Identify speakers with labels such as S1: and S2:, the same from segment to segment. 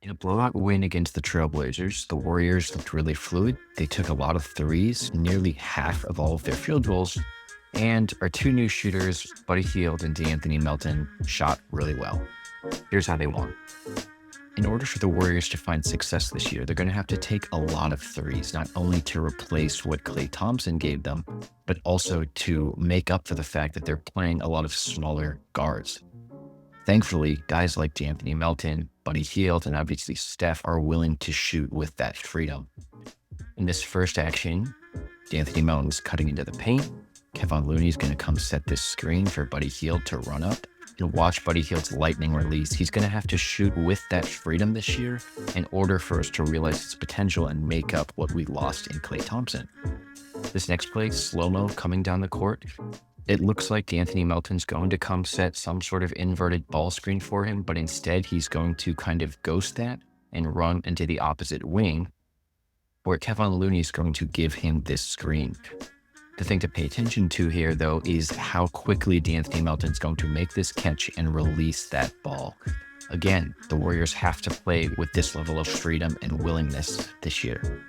S1: In a blowout win against the Trailblazers, the Warriors looked really fluid. They took a lot of threes, nearly half of all of their field goals, and our two new shooters, Buddy Hield and Melton, shot really well. Here's how they won. In order for the Warriors to find success this year, they're going to have to take a lot of threes, not only to replace what Klay Thompson gave them, but also to make up for the fact that they're playing a lot of smaller guards. Thankfully, guys like D'Anthony Melton, Buddy Hield, and obviously Steph are willing to shoot with that freedom. In this first action, D'Anthony Melton's cutting into the paint. Kevon Looney's going to come set this screen for Buddy Hield to run up. You'll watch Buddy Hield's lightning release. He's going to have to shoot with that freedom this year in order for us to realize its potential and make up what we lost in Klay Thompson. This next play, slow-mo coming down the court. It looks like D'Anthony Melton's going to come set some sort of inverted ball screen for him, but instead he's going to kind of ghost that and run into the opposite wing, where Kevon Looney's going to give him this screen. The thing to pay attention to here, though, is how quickly D'Anthony Melton's going to make this catch and release that ball. Again, the Warriors have to play with this level of freedom and willingness this year.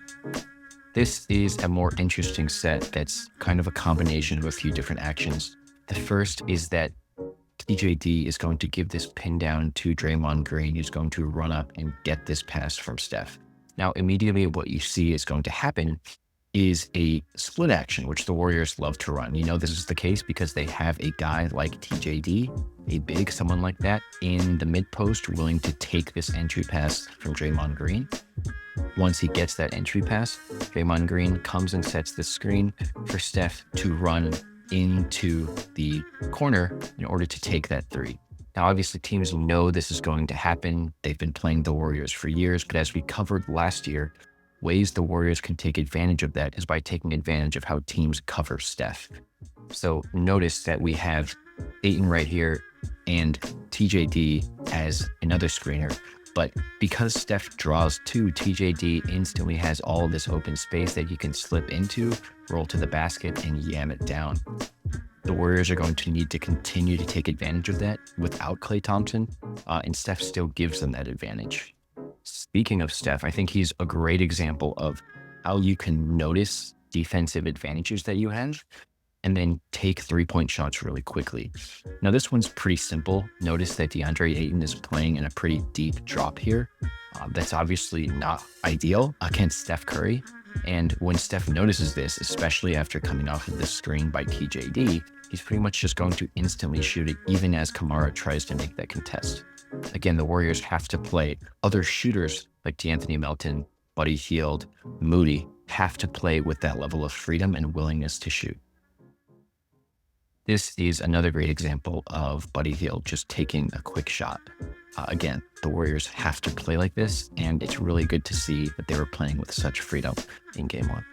S1: This is a more interesting set that's kind of a combination of a few different actions. The first is that TJD is going to give this pin down to Draymond Green, who's going to run up and get this pass from Steph. Now, immediately what you see is going to happen is a split action, which the Warriors love to run. You know this is the case because they have a guy like TJD, a big someone like that, in the mid-post willing to take this entry pass from Draymond Green. Once he gets that entry pass, Draymond Green comes and sets the screen for Steph to run into the corner in order to take that three. Now, obviously, teams know this is going to happen. They've been playing the Warriors for years, but as we covered last year, ways the Warriors can take advantage of that is by taking advantage of how teams cover Steph. So notice that we have Ayton right here and TJD as another screener. But because Steph draws two, TJD instantly has all of this open space that he can slip into, roll to the basket, and yam it down. The Warriors are going to need to continue to take advantage of that without Klay Thompson, and Steph still gives them that advantage. Speaking of Steph, I think he's a great example of how you can notice defensive advantages that you have and then take three-point shots really quickly. Now, this one's pretty simple. Notice that DeAndre Ayton is playing in a pretty deep drop here. That's obviously not ideal against Steph Curry. And when Steph notices this, especially after coming off of this screen by TJD, he's pretty much just going to instantly shoot it, even as Kamara tries to make that contest. Again, the Warriors have to play. Other shooters like D'Anthony Melton, Buddy Hield, Moody have to play with that level of freedom and willingness to shoot. This is another great example of Buddy Hield just taking a quick shot. Again, the Warriors have to play like this, and it's really good to see that they were playing with such freedom in Game 1.